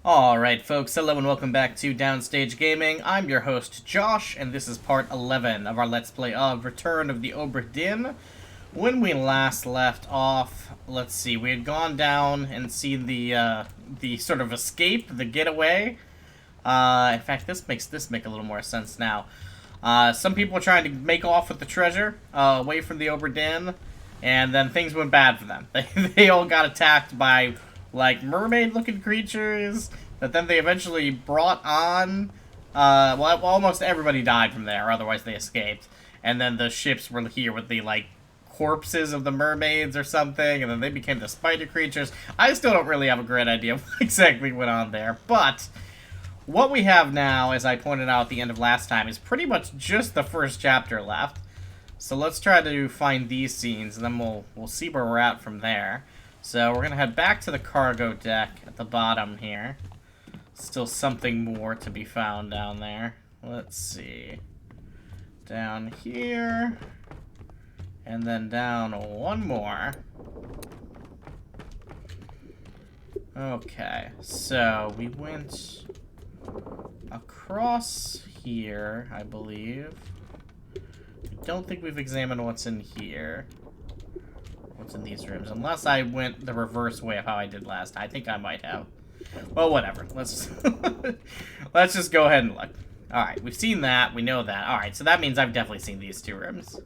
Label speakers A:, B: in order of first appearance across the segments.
A: Alright folks, hello and welcome back to Downstage Gaming. I'm your host Josh, and this is part 11 of our Let's Play of Return of the Obra Dinn. When we last left off, let's see, we had gone down and seen the sort of escape, the getaway. In fact, this makes this make a little more sense now. Some people were trying to make off with the treasure, away from the Obra Dinn, and then things went bad for them. They all got attacked by like mermaid-looking creatures that then they eventually brought on. Well, almost everybody died from there, otherwise they escaped. And then the ships were here with the like corpses of the mermaids or something, and then they became the spider creatures. I still don't really have a great idea of what exactly went on there, but what we have now, as I pointed out at the end of last time, is pretty much just the first chapter left. So let's try to find these scenes, and then we'll see where we're at from there. So we're going to head back to the cargo deck at the bottom here. Still something more to be found down there. Let's see. Down here. And then down one more. Okay, so we went across here, I believe. I don't think we've examined what's in here. What's in these rooms, unless I went the reverse way of how I did last. I think I might have. Well, whatever. Let's let's just go ahead and look. Alright, we've seen that. We know that. Alright, so that means I've definitely seen these two rooms.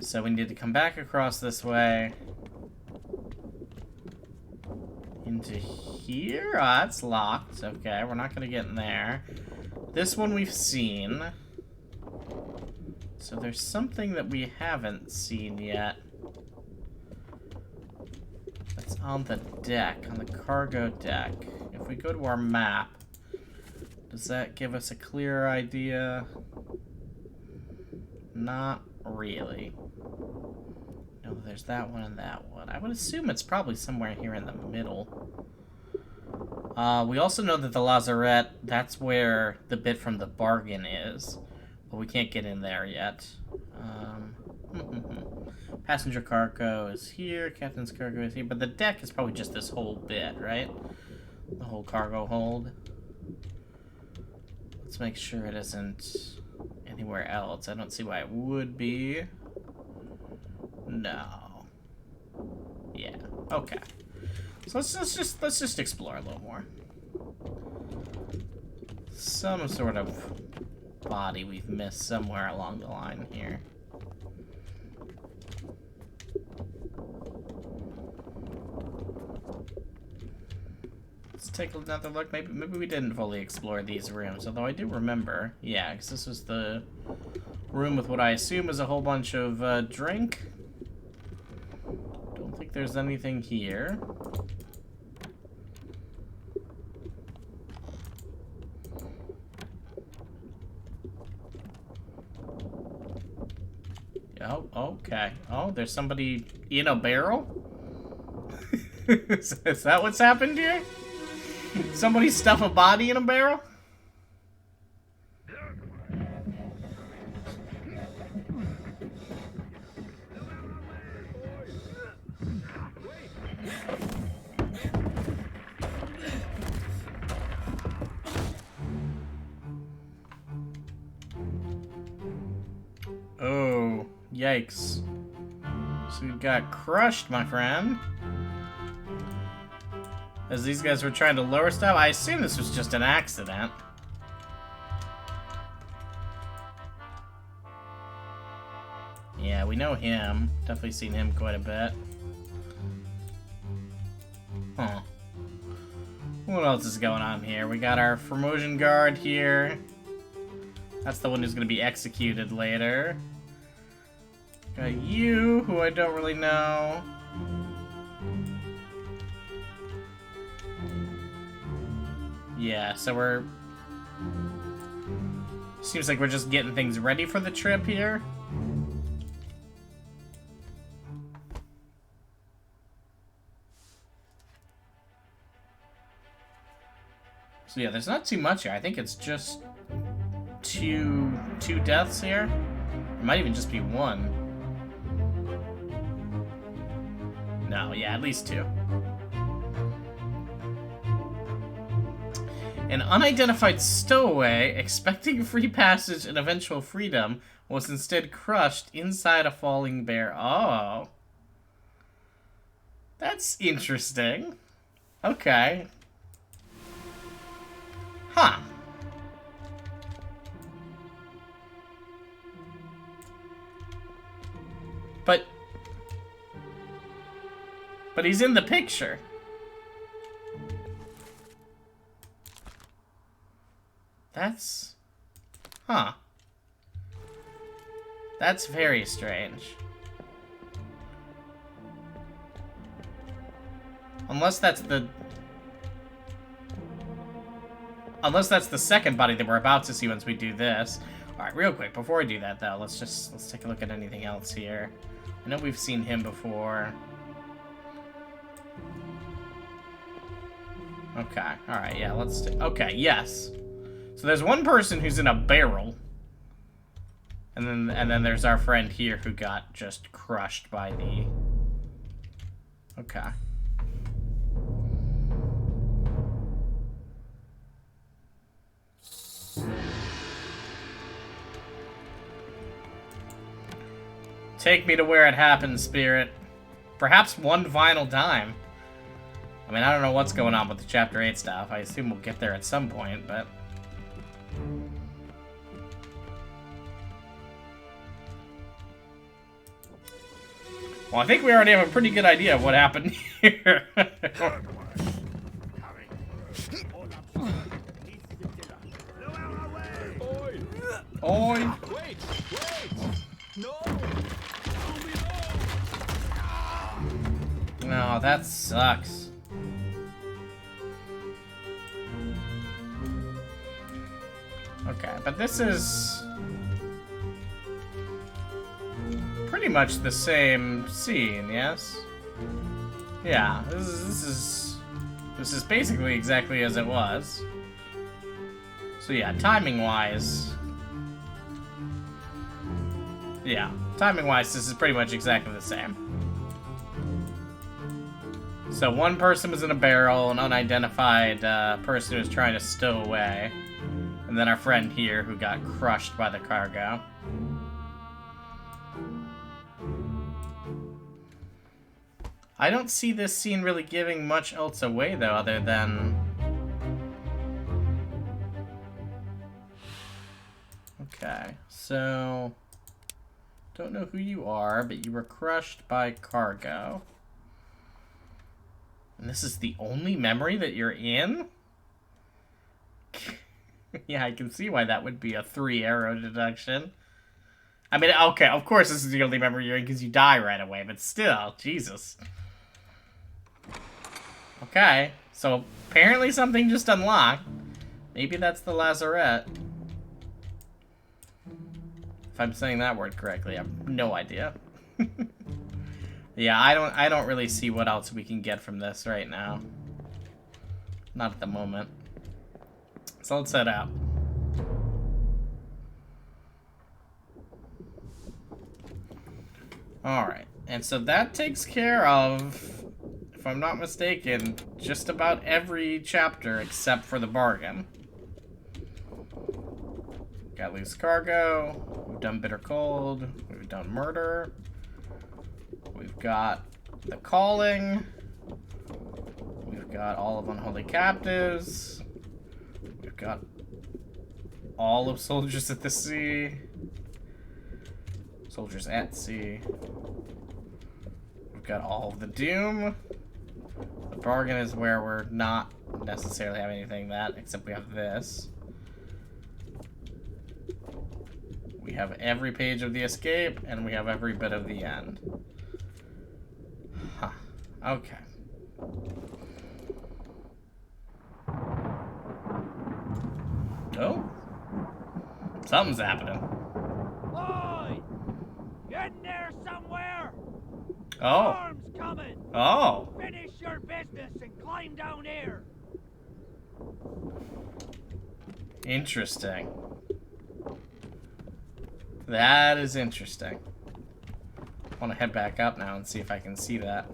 A: So we need to come back across this way. Into here? Ah, it's locked. Okay, we're not going to get in there. This one we've seen. So there's something that we haven't seen yet. That's on the deck, on the cargo deck. If we go to our map, does that give us a clearer idea? Not really. No, there's that one and that one. I would assume it's probably somewhere here in the middle. We also know that the lazarette, that's where the bit from the bargain is. But we can't get in there yet. Passenger cargo is here, captain's cargo is here, but the deck is probably just this whole bit, right? The whole cargo hold. Let's make sure it isn't anywhere else. I don't see why it would be. No. Yeah. Okay. So let's just explore a little more. Some sort of body we've missed somewhere along the line here. Let's take another look. Maybe we didn't fully explore these rooms, although I do remember. Yeah, because this was the room with what I assume is a whole bunch of drink. Don't think there's anything here. Oh, okay. Oh, there's somebody in a barrel? Is that what's happened here? Somebody stuff a body in a barrel? Oh, yikes. So you got crushed, my friend. As these guys were trying to lower stuff, I assume this was just an accident. Yeah, we know him. Definitely seen him quite a bit. Huh. What else is going on here? We got our Formosan guard here. That's the one who's going to be executed later. Got you, who I don't really know. Yeah, so we're... Seems like we're just getting things ready for the trip here. So yeah, there's not too much here. I think it's just two deaths here. It might even just be one. No, yeah, at least two. An unidentified stowaway, expecting free passage and eventual freedom, was instead crushed inside a falling bear. Oh. That's interesting. Okay. Huh. But he's in the picture. That's... Huh. That's very strange. Unless that's the second body that we're about to see once we do this. Alright, real quick, before we do that though, let's take a look at anything else here. I know we've seen him before. Okay, alright, yeah, let's do... Okay, yes. So there's one person who's in a barrel. And then there's our friend here who got just crushed by the... Okay. Take me to where it happened, Spirit. Perhaps one final time. I mean, I don't know what's going on with the Chapter 8 stuff. I assume we'll get there at some point, but... Well, I think we already have a pretty good idea of what happened here. Oi! Wait! No! No, that sucks. Okay, but this is pretty much the same scene, yes? Yeah, this is basically exactly as it was. So yeah, timing-wise... Yeah, timing-wise, this is pretty much exactly the same. So one person was in a barrel, an unidentified person who was trying to stow away. And then our friend here who got crushed by the cargo. I don't see this scene really giving much else away, though, other than... Okay, so... Don't know who you are, but you were crushed by cargo. And this is the only memory that you're in? Yeah, I can see why that would be a 3-arrow deduction. I mean, okay, of course this is the only memory you're in because you die right away, but still, Jesus. Okay, so apparently something just unlocked. Maybe that's the lazarette. If I'm saying that word correctly, I have no idea. Yeah, I don't really see what else we can get from this right now. Not at the moment. So let's head out. Alright, and so that takes care of, if I'm not mistaken, just about every chapter except for the bargain. Got loose cargo, we've done bitter cold, we've done murder, we've got the calling, we've got all of unholy captives, we've got all of soldiers at the sea, soldiers at sea, we've got all of the doom. The bargain is where we're not necessarily having anything that, except we have this. We have every page of the escape, and we have every bit of the end. Huh. Okay. Oh. Something's happening.
B: Oi! Get in there somewhere!
A: Oh.
B: Storm's coming!
A: Oh.
B: Finish your business and climb down here!
A: Interesting. That is interesting. I want to head back up now and see if I can see that.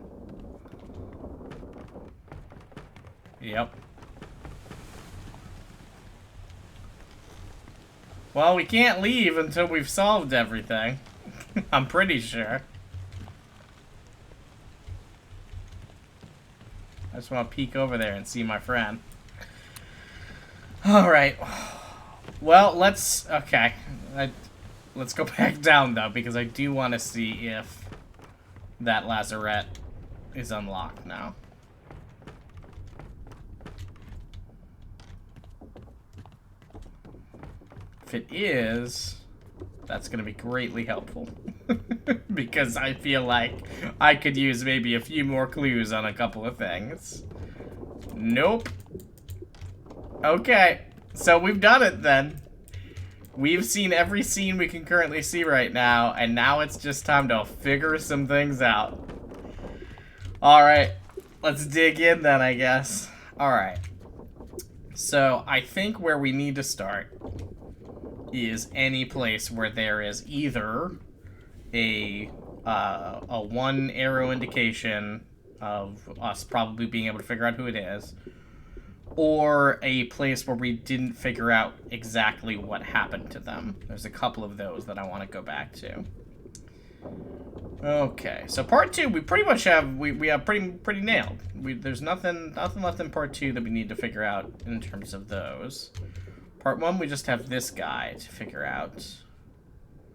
A: Yep. Well, we can't leave until we've solved everything. I'm pretty sure. I just want to peek over there and see my friend. Alright. Well, let's... Okay. Let's go back down, though, because I do want to see if that lazarette is unlocked now. If it is, that's going to be greatly helpful. Because I feel like I could use maybe a few more clues on a couple of things. Nope. Okay, so we've done it then. We've seen every scene we can currently see right now, and now it's just time to figure some things out. Alright, let's dig in then, I guess. Alright. So, I think where we need to start is any place where there is either a one arrow indication of us probably being able to figure out who it is, or a place where we didn't figure out exactly what happened to them. There's a couple of those that I want to go back to. Okay, so part 2, we pretty much have we have pretty nailed. There's nothing left in part 2 that we need to figure out in terms of those. Part 1, we just have this guy to figure out.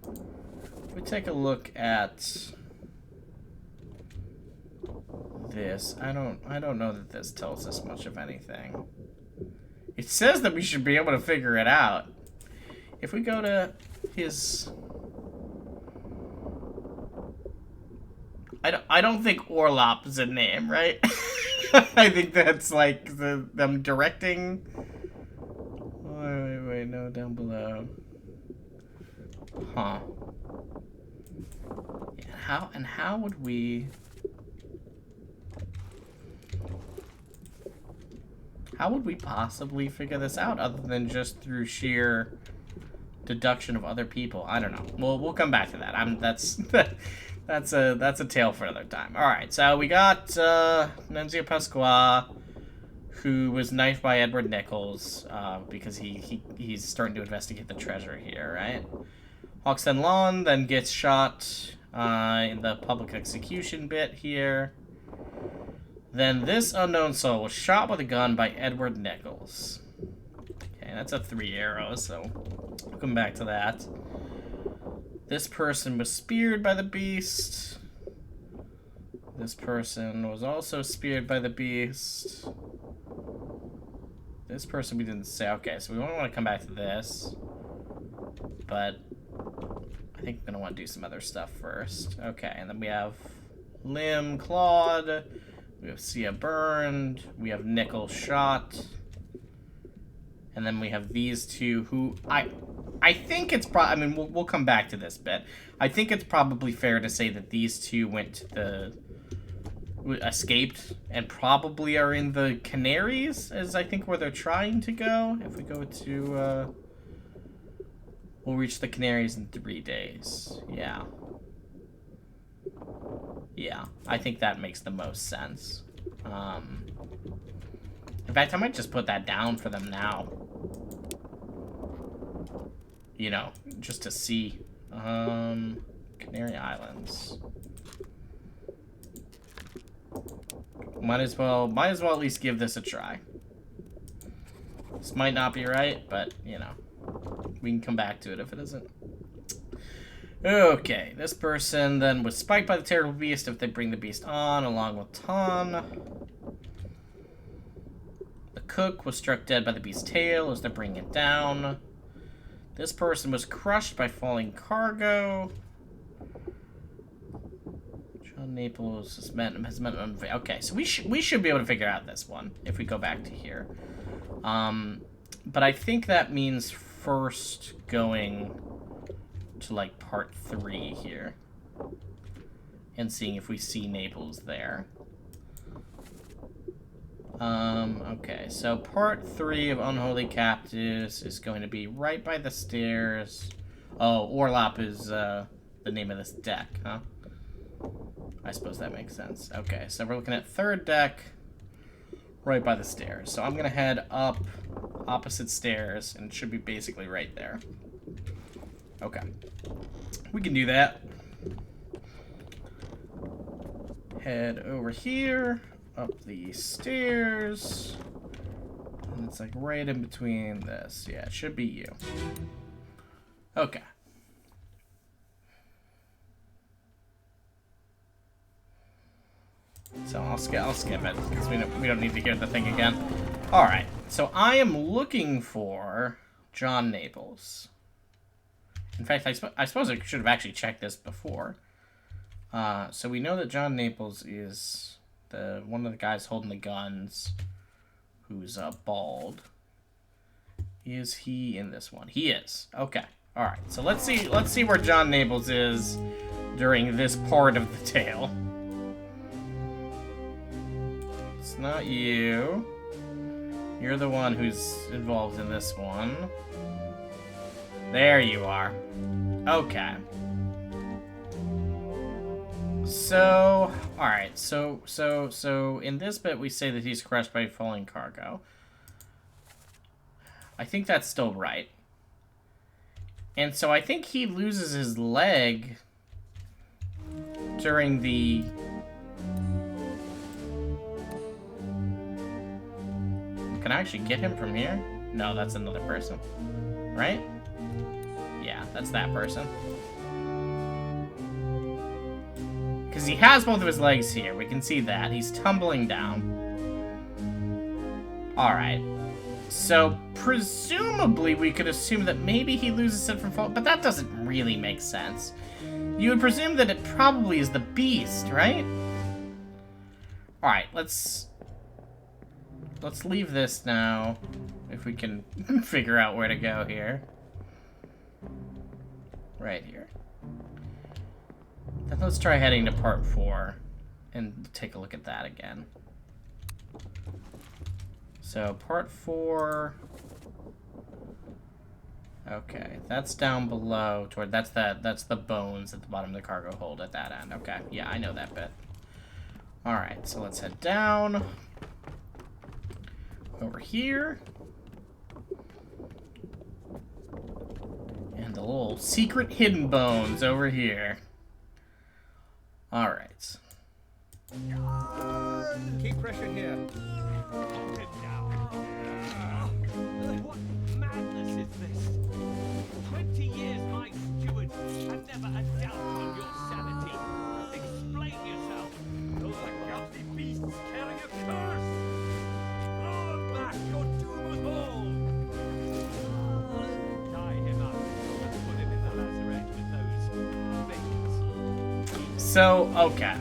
A: If we take a look at this, I don't know that this tells us much of anything. It says that we should be able to figure it out. If we go to his... I don't think Orlop is a name, right? I think that's like them directing. Wait, no, down below. Huh. Yeah, how would we... How would we possibly figure this out other than just through sheer deduction of other people? I don't know. We'll come back to that. That's a tale for another time. All right, so we got Nunzio Pasqua, who was knifed by Edward Nichols because he's starting to investigate the treasure here, right? Hoxton Lawn then gets shot in the public execution bit here. Then this unknown soul was shot with a gun by Edward Nichols. Okay, that's a 3 arrows, so we'll come back to that. This person was speared by the beast. This person was also speared by the beast. This person we didn't say. Okay, so we don't want to come back to this. But I think we're going to want to do some other stuff first. Okay, and then we have limb clawed. We have Sia burned. We have Nichols shot. And then we have these two who I think it's I mean, we'll come back to this bit. I think it's probably fair to say that these two went to the... escaped and probably are in the Canaries, as I think where they're trying to go. If we go to... we'll reach the Canaries in 3 days. Yeah. Yeah, I think that makes the most sense. In fact, I might just put that down for them now. You know, just to see. Canary Islands. Might as well at least give this a try. This might not be right, but, you know, we can come back to it if it isn't. Okay, this person then was spiked by the terrible beast if they bring the beast on, along with Ton. The cook was struck dead by the beast's tail as they're bringing it down. This person was crushed by falling cargo. John Naples has meant okay, so we should be able to figure out this one if we go back to here. But I think that means first going to like part 3 here and seeing if we see Naples there. Okay, so part 3 of Unholy Captives is going to be right by the stairs. Oh, Orlop is the name of this deck, huh? I suppose that makes sense. Okay, so we're looking at 3rd deck right by the stairs. So I'm gonna head up opposite stairs and it should be basically right there. Okay. We can do that. Head over here, up these stairs. And it's like right in between this. Yeah, it should be you. Okay. So I'll skip it because we don't need to hear the thing again. All right. So I am looking for John Naples. In fact, I suppose I should have actually checked this before. So we know that John Naples is one of the guys holding the guns, who's bald. Is he in this one? He is. Okay. All right. So let's see where John Naples is during this part of the tale. It's not you. You're the one who's involved in this one. There you are. Okay. So, alright, so in this bit we say that he's crushed by falling cargo. I think that's still right. And so I think he loses his leg during the... Can I actually get him from here? No, that's another person. Right? Yeah, that's that person. Because he has both of his legs here. We can see that. He's tumbling down. Alright. So, presumably we could assume that maybe he loses it from fall, but that doesn't really make sense. You would presume that it probably is the beast, right? Alright, let's leave this now, if we can figure out where to go here. Right here. Then let's try heading to part 4 and take a look at that again. So, part 4... Okay, that's down below, that's the bones at the bottom of the cargo hold at that end. Okay, yeah, I know that bit. Alright, so let's head down. Over here. And the little secret hidden bones over here. Alright.
C: Keep pressure here.
B: What madness is this? 20 years my steward and never a doubt on your sanity. Explain yourself. Those are ghastly beasts carrying a curse. Throw back, your doom was all. Tie him up and put him in the lazaret with those things.
A: So, okay.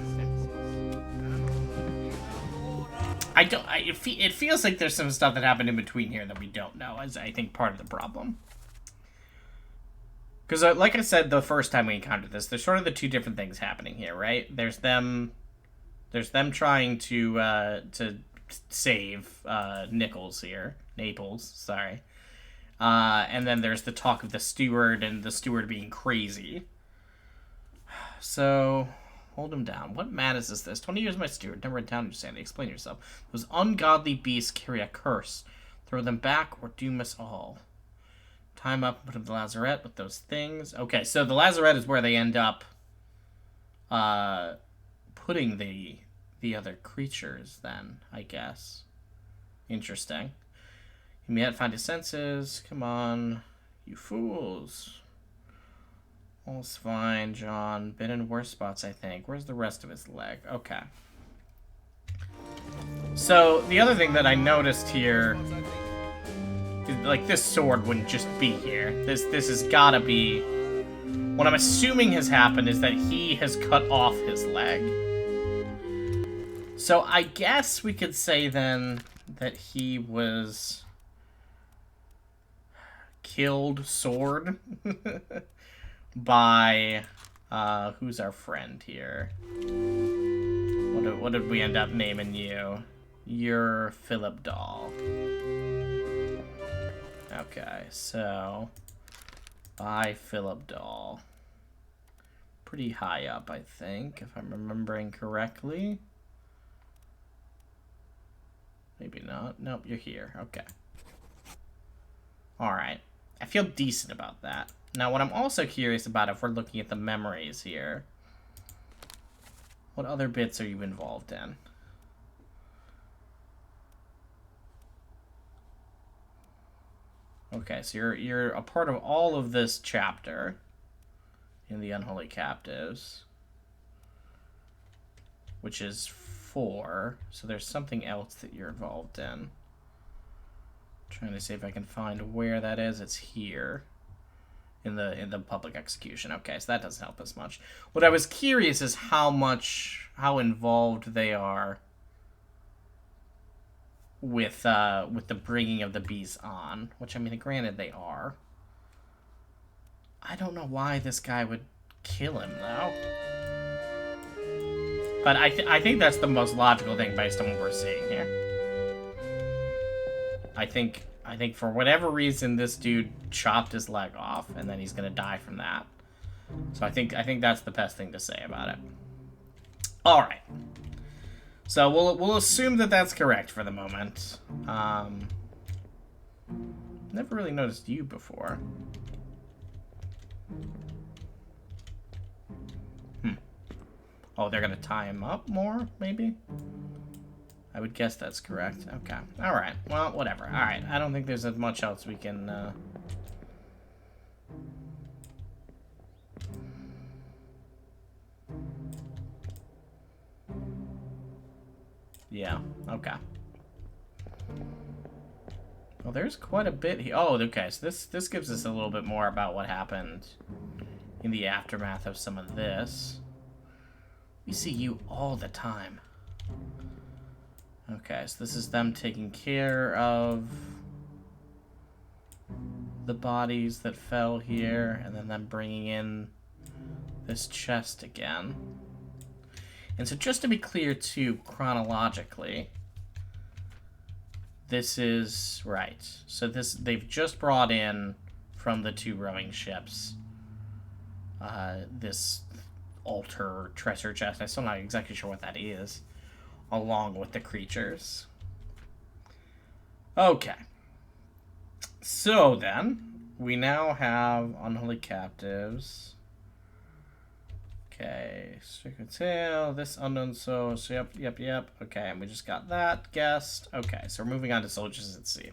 A: It feels like there's some stuff that happened in between here that we don't know, as I think part of the problem. Because, like I said the first time we encountered this, there's sort of the two different things happening here, right? There's them trying to save Naples, sorry. And then there's the talk of the steward and the steward being crazy. So... Hold him down. What madness is this? 20 years my steward, never in town, understand. Explain yourself. Those ungodly beasts carry a curse. Throw them back or doom us all. Tie him up and put him in the lazaret with those things. Okay, so the lazaret is where they end up putting the other creatures then, I guess. Interesting. He may not find his senses. Come on, you fools. All's fine, John. Been in worse spots, I think. Where's the rest of his leg? Okay. So, the other thing that I noticed here is, like, this sword wouldn't just be here. This has gotta be... What I'm assuming has happened is that he has cut off his leg. So, I guess we could say, then, that he was... killed sword? By, who's our friend here? What did we end up naming you? You're Philip Dahl. Okay, so, by Philip Dahl. Pretty high up, I think, if I'm remembering correctly. Maybe not. Nope, you're here. Okay. Alright. I feel decent about that. Now, what I'm also curious about, if we're looking at the memories here, what other bits are you involved in? Okay, so you're a part of all of this chapter in the Unholy Captives, which is 4. So there's something else that you're involved in. Trying to see if I can find where that is. It's here in the public execution. Okay, so that doesn't help us much. What I was curious is how involved they are with the bringing of the bees on, which, I mean, granted they are. I don't know why this guy would kill him though. But I think that's the most logical thing based on what we're seeing here. I think for whatever reason this dude chopped his leg off, and then he's gonna die from that. So I think that's the best thing to say about it. All right. So we'll assume that that's correct for the moment. Never really noticed you before. Oh, they're gonna tie him up more, maybe? I would guess that's correct. Okay. Alright. Well, whatever. Alright. I don't think there's much else we can, Yeah. Okay. Well, there's quite a bit here. Oh, okay. So this gives us a little bit more about what happened in the aftermath of some of this. We see you all the time. Okay, so this is them taking care of the bodies that fell here, and then them bringing in this chest again. And so just to be clear, too, chronologically, this is... right. So they've just brought in from the 2 rowing ships this altar treasure chest. I'm still not exactly sure what that is, along with the creatures. Okay. So then, we now have Unholy Captives. Okay, Stricken Tail, this Unknown Soul, so yep. Okay, and we just got that guessed. Okay, so we're moving on to Soldiers at Sea.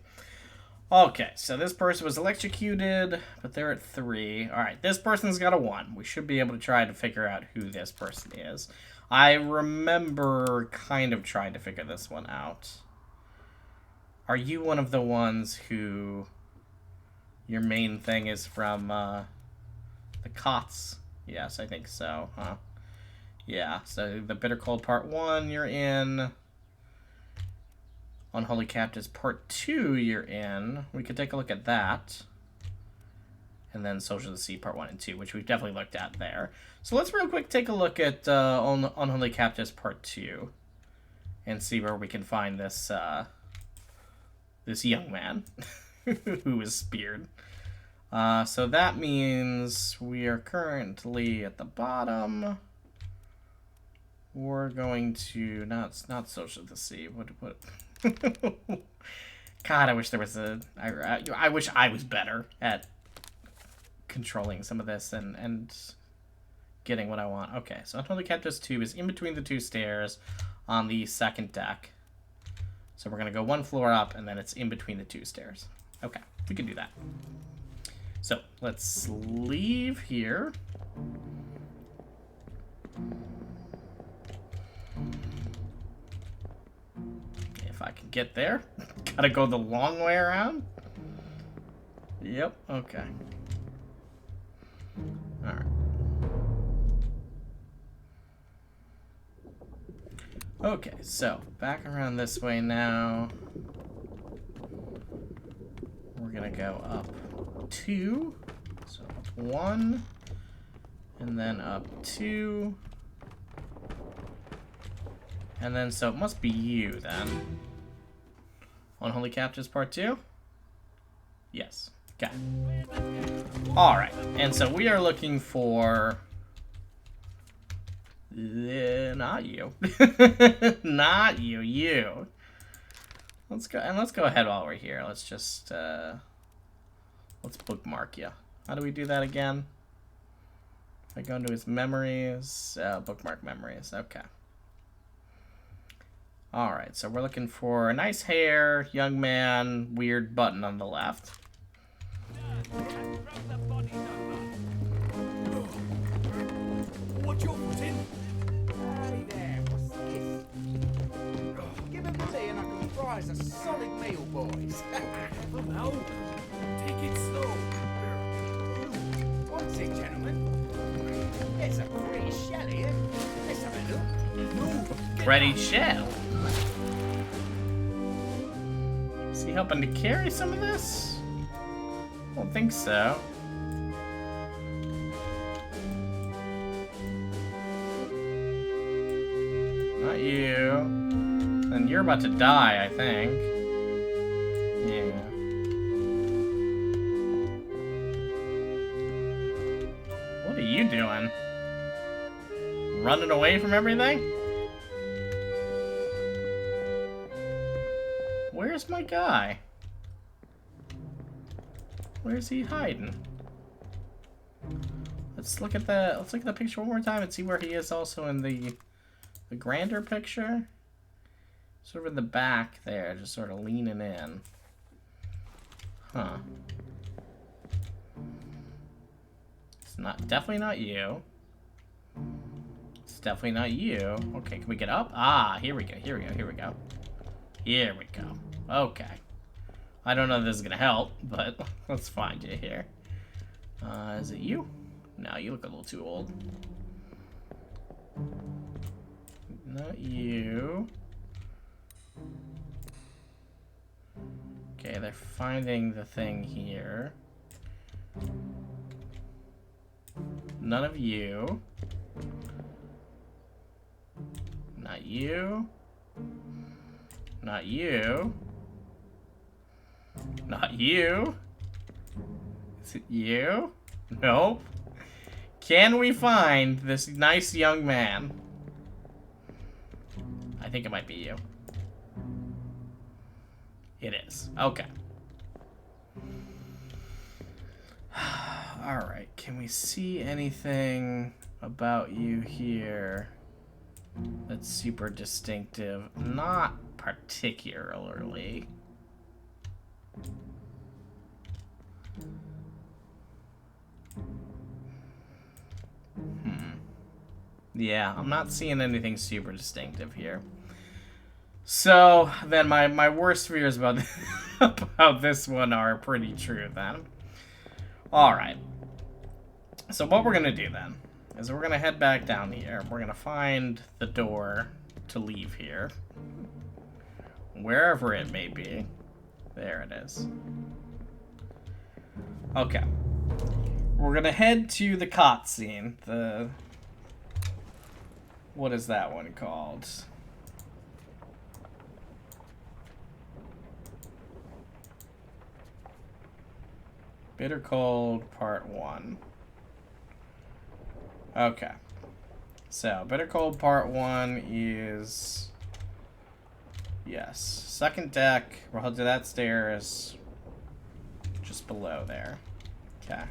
A: Okay, so this person was electrocuted, but they're at 3. Alright, this person's got a 1. We should be able to try to figure out who this person is. I remember kind of trying to figure this one out. Are you one of the ones who... your main thing is from, the COTS? Yes, I think so, huh? Yeah, so the Bitter Cold Part 1, you're in. Unholy Captives Part 2, you're in. We could take a look at that. And then Soldiers of the Sea Part 1 and 2, which we've definitely looked at there. So let's real quick take a look at Unholy Captives Part 2. And see where we can find this, this young man who is speared. So that means we are currently at the bottom. We're going to not Social of the Sea. What? God, I wish there was a. I wish I was better at controlling some of this and getting what I want. Okay, so Unholy Captives 2 is in between the 2 stairs on the 2nd deck. So we're gonna go 1 floor up, and then it's in between the 2 stairs. Okay, we can do that. So, let's leave here. If I can get there. Gotta go the long way around. Yep, okay. Alright. Okay, so, back around this way now. We're gonna go up 2, so up 1, and then up 2, and then, so it must be you then. Unholy Captives Part 2? Yes. Okay. Alright, and so we are looking for... not you. Not you, you. Let's go, and let's go ahead while we're here. Let's just, let's bookmark you. How do we do that again? If I go into his memories, bookmark memories. Okay. Alright, so we're looking for a nice hair, young man, weird button on the left.
C: What you putting? Hey there, what's this? Give him to me and I can fry us a solid meal, boys. Oh no, take it slow. What's it, gentlemen? It's a pretty shell here. Let's have a look. No,
A: Ready shell. Is he helping to carry some of this? I don't think so. Not you. And you're about to die, I think. Yeah. What are you doing? Running away from everything? Where's my guy? Where's he hiding? Let's look at the picture one more time and see where he is also in the grander picture. Sort of in the back there, just sort of leaning in. Huh. It's definitely not you. It's definitely not you. Okay, can we get up? Ah, here we go, here we go, here we go. Here we go. Okay. I don't know if this is gonna help, but let's find you here. Is it you? No, you look a little too old. Not you. Okay, they're finding the thing here. None of you. Not you. Not you. Not you. Is it you? Nope. Can we find this nice young man? I think it might be you. It is. Okay. Alright, can we see anything about you here that's super distinctive? Not particularly. Yeah, I'm not seeing anything super distinctive here. So, then my worst fears about, about this one are pretty true, then. Alright. So what we're going to do, then, is we're going to head back down here. We're going to find the door to leave here. Wherever it may be. There it is. Okay. We're going to head to the cot scene. The... What is that one called? Bitter Cold Part 1. Okay. So, Bitter Cold Part 1 is... Yes. Second deck. We'll head to that stairs. Just below there. Okay.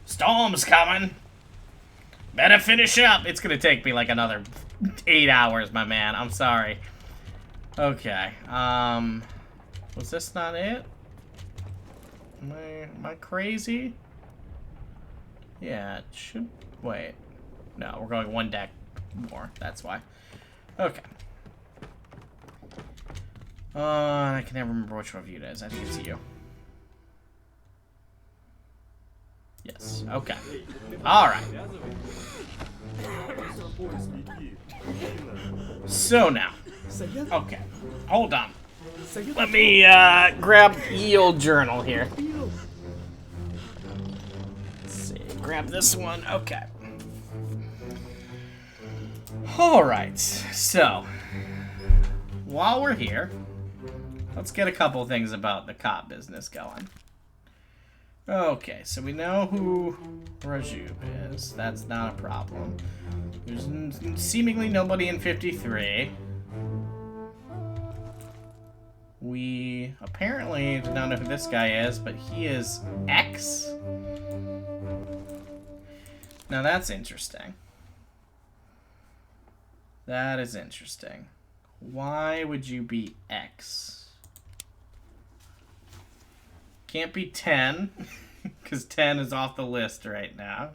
A: Storm's coming! Better finish up! It's gonna take me like another 8 hours, my man. I'm sorry. Okay. Was this not it? Am I crazy? Yeah, it should... Wait. No, we're going one deck more. That's why. Okay. I can never remember which one of you it is. I think it's you. Yes. Okay. Alright. So now. Okay. Hold on. Let me grab the old journal here. Let's see. Grab this one. Okay. Alright. So. While we're here, let's get a couple things about the cop business going. Okay, so we know who Rajub is. That's not a problem. There's seemingly nobody in 53. We apparently do not know who this guy is, but he is X? Now that's interesting. That is interesting. Why would you be X? Can't be 10, because 10 is off the list right now.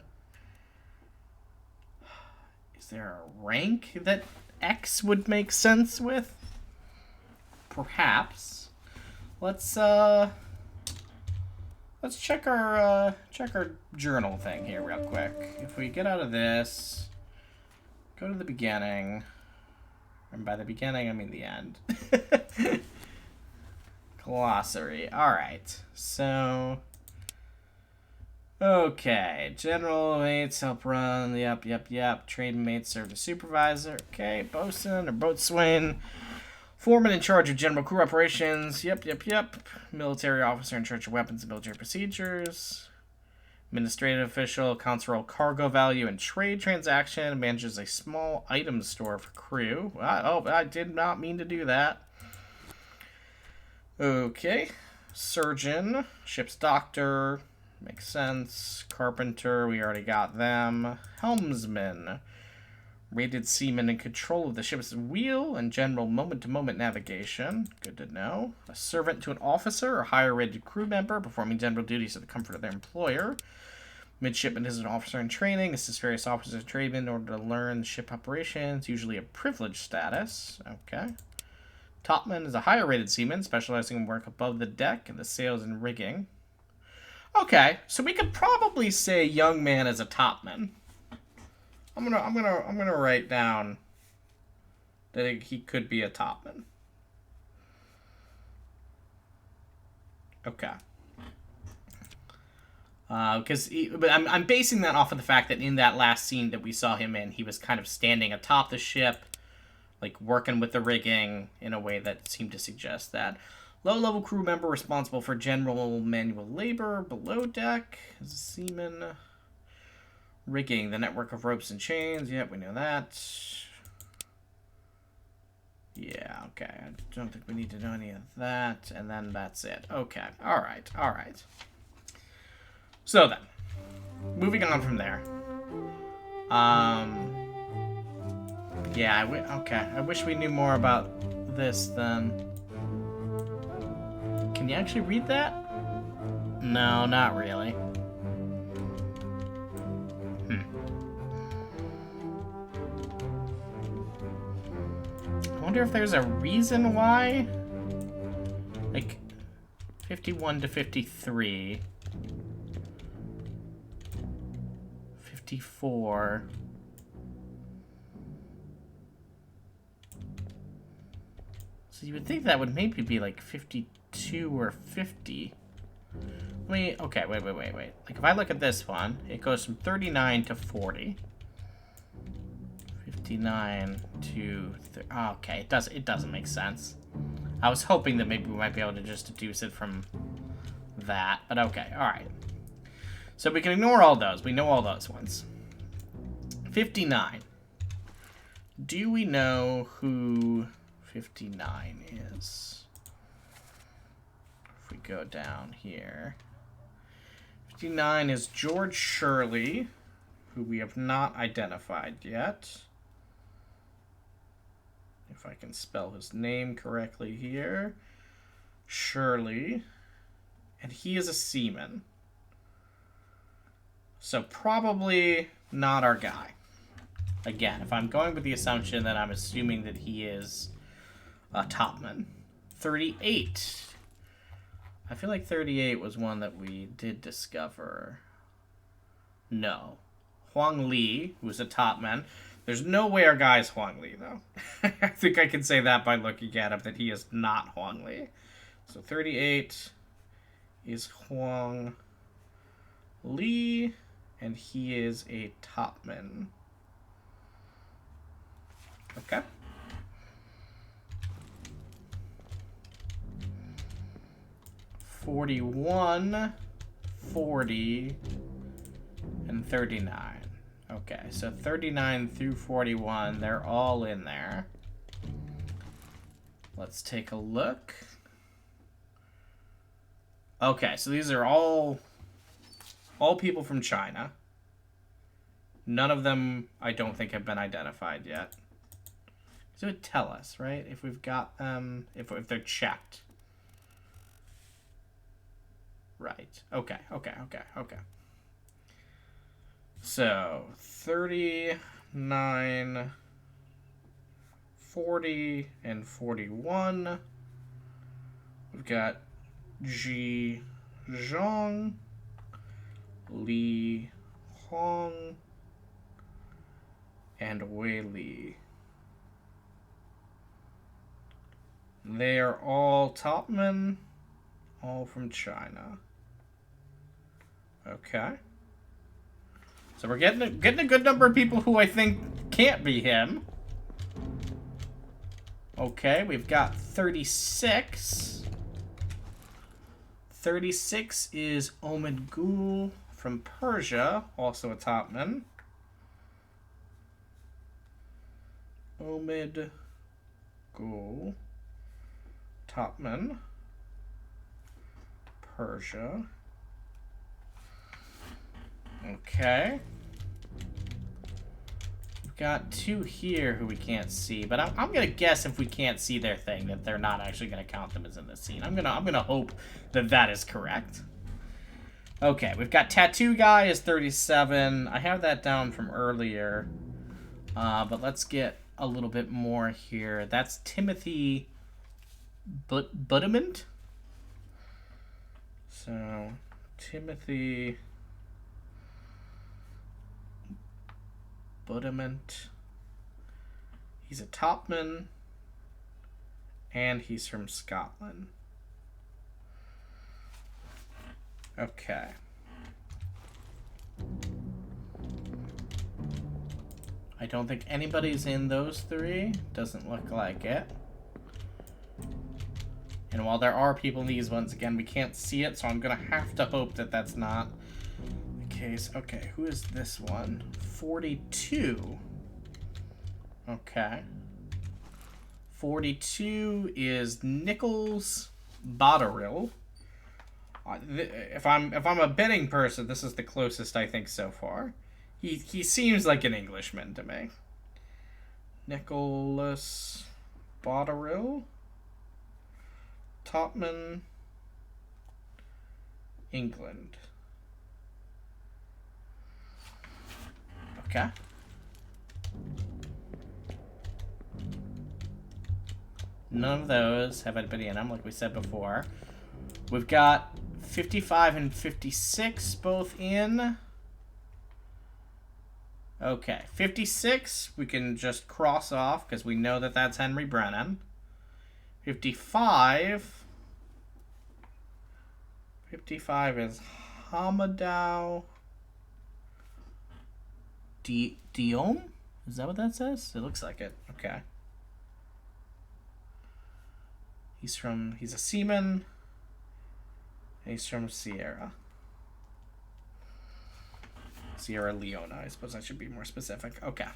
A: Is there a rank that X would make sense with? Perhaps. Let's check our journal thing here real quick. If we get out of this, go to the beginning, and by the beginning I mean the end. Glossary. Alright, so okay. General mates help run. Yep. Trade mates serve as supervisor. Okay. Bosun or boatswain. Foreman in charge of general crew operations. Yep. Military officer in charge of weapons and military procedures. Administrative official accounts for all cargo value and trade transaction. Manages a small item store for crew. I did not mean to do that. Okay. Surgeon. Ship's doctor. Makes sense. Carpenter, we already got them. Helmsman. Rated seaman in control of the ship's wheel and general moment-to-moment navigation. Good to know. A servant to an officer or higher-rated crew member performing general duties at the comfort of their employer. Midshipman is an officer in training. Assists various officers and trademen in order to learn ship operations. Usually a privileged status. Okay. Topman is a higher-rated seaman specializing in work above the deck and the sails and rigging. Okay, so we could probably say young man is a topman. I'm gonna write down that he could be a topman. Okay. But I'm basing that off of the fact that in that last scene that we saw him in, he was kind of standing atop the ship, like working with the rigging in a way that seemed to suggest that. Low-level crew member responsible for general manual labor below deck as a seaman. Rigging, the network of ropes and chains. Yep, we know that. Yeah, okay. I don't think we need to know any of that. And then that's it. Okay. All right. So then, moving on from there. Yeah, okay. I wish we knew more about this then. Can you actually read that? No, not really. I wonder if there's a reason why. Like, 51 to 53. 54. So you would think that would maybe be like 52 or 50. Wait, okay, wait. Like, if I look at this one, it goes from 39 to 40. 59 to... okay, it doesn't make sense. I was hoping that maybe we might be able to just deduce it from that, but okay, alright. So we can ignore all those. We know all those ones. 59. Do we know who 59 is? If we go down here. 59 is George Shirley, who we have not identified yet. If I can spell his name correctly here. Shirley. And he is a seaman. So probably not our guy. Again, if I'm going with the assumption that I'm assuming that he is a topman. 38. I feel like 38 was one that we did discover. No. Huang Li, who's a topman. There's no way our guy's Huang Li, though. I think I can say that by looking at him, that he is not Huang Li. So 38 is Huang Li, and he is a topman. Okay. $41, $40, and $39. Okay, so 39 through 41, they're all in there. Let's take a look. Okay, so these are all people from China. None of them, I don't think, have been identified yet. So it would tell us, right? If we've got them, if they're checked. Right. Okay. So, 39, 40, and 41. We've got Ji Zhong, Li Hong, and Wei Li. They are all top men, all from China. Okay. So we're getting a good number of people who I think can't be him. Okay, we've got 36. 36 is Omid Gul from Persia, also a topman. Omid Gul, topman, Persia. Okay. We've got two here who we can't see, but I'm gonna guess if we can't see their thing that they're not actually gonna count them as in the scene. I'm gonna hope that that is correct. Okay, we've got Tattoo Guy is 37. I have that down from earlier, but let's get a little bit more here. That's Timothy Budament. So Timothy Budament. He's a topman, and he's from Scotland. Okay. I don't think anybody's in those three. Doesn't look like it. And while there are people in these ones, again, we can't see it, so I'm going to have to hope that that's not the case. Okay, who is this one? 42. Okay. 42 is Nichols Botterill. If I'm a betting person, this is the closest I think so far. He seems like an Englishman to me. Nicholas Botterill, topman, England. Okay. None of those have anybody in them, like we said before. We've got 55 and 56 both in. Okay, 56 we can just cross off because we know that that's Henry Brennan. 55 is Hamadou Diom? Is that what that says? It looks like it. Okay. He's a seaman. He's from Sierra Leone, I suppose I should be more specific. Okay.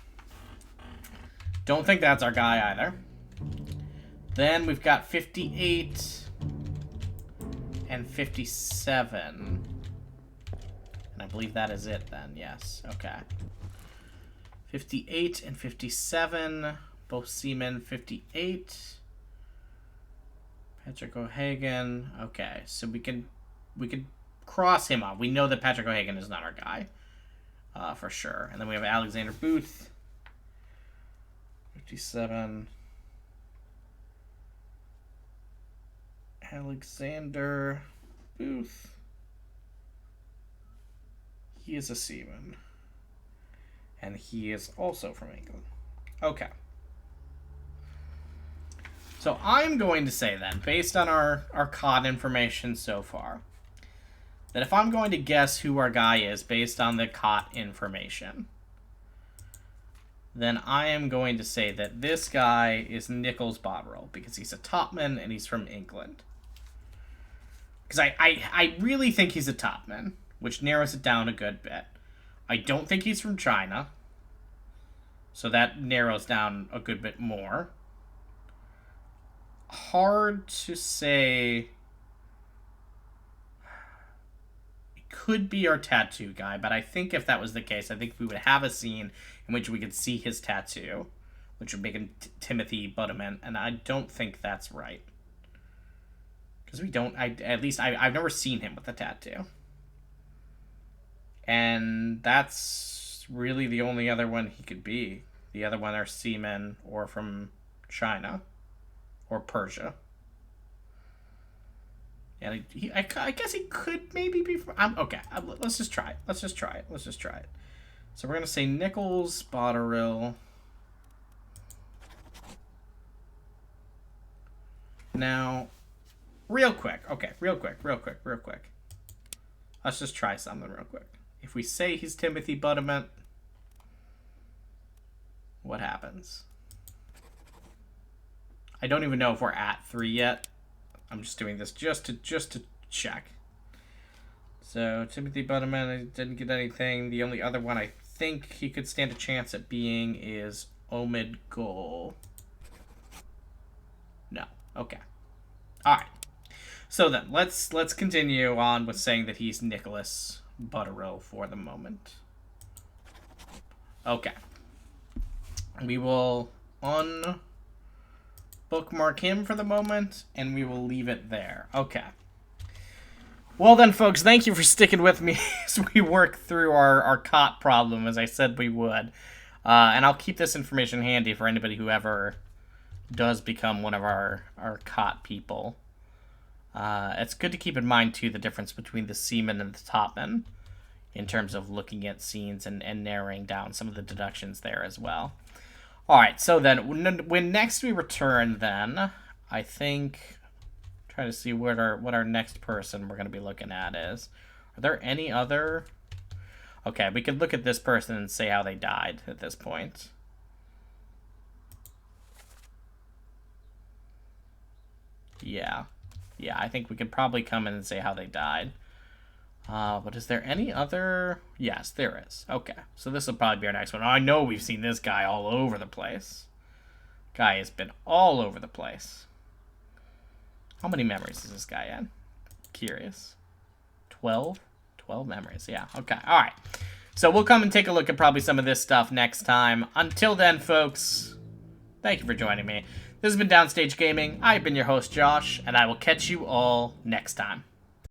A: Don't think that's our guy either. Then we've got 58 and 57. And I believe that is it then, yes. Okay. 58 and 57, both seamen. 58. Patrick O'Hagan. Okay, so we could cross him off. We know that Patrick O'Hagan is not our guy, for sure. And then we have Alexander Booth, 57. Alexander Booth. He is a seaman, and he is also from England. Okay. So I'm going to say then, based on our COD information so far, that if I'm going to guess who our guy is based on the COD information, then I am going to say that this guy is Nichols Botterill, because he's a topman and he's from England. Because I really think he's a topman, which narrows it down a good bit. I don't think he's from China, so that narrows down a good bit more. Hard to say. could be our tattoo guy, but I think if that was the case, I think we would have a scene in which we could see his tattoo, which would make him Timothy Butterman, and I don't think that's right. Because we don't, I've never seen him with a tattoo. And that's really the only other one he could be. The other one are seamen or from China or Persia. And I guess he could maybe be from... okay, let's just try it. Let's just try it. So we're going to say Nichols, Botterill. Now, real quick. Let's just try something real quick. If we say he's Timothy Butterman, what happens? I don't even know if we're at 3 yet. I'm just doing this just to check. So Timothy Butterman, I didn't get anything. The only other one I think he could stand a chance at being is Omid Gul. No. Okay. All right. So then let's continue on with saying that he's Nicholas Butterill for the moment. Okay. We will bookmark him for the moment, and we will leave it there. Okay. Well then, folks, thank you for sticking with me as we work through our cot problem, as I said we would. And I'll keep this information handy for anybody who ever does become one of our cot people. It's good to keep in mind, too, the difference between the seaman and the topman in terms of looking at scenes and narrowing down some of the deductions there as well. All right, so then when next we return, then I think try to see what our next person we're going to be looking at is. Are there any other? Okay, we could look at this person and say how they died at this point. Yeah, I think we could probably come in and say how they died. But is there any other? Yes, there is. Okay, so this will probably be our next one. I know we've seen this guy all over the place. Guy has been all over the place. How many memories is this guy in? Curious. 12? 12 memories, yeah. Okay, all right. So we'll come and take a look at probably some of this stuff next time. Until then, folks, thank you for joining me. This has been Downstage Gaming. I've been your host, Josh, and I will catch you all next time.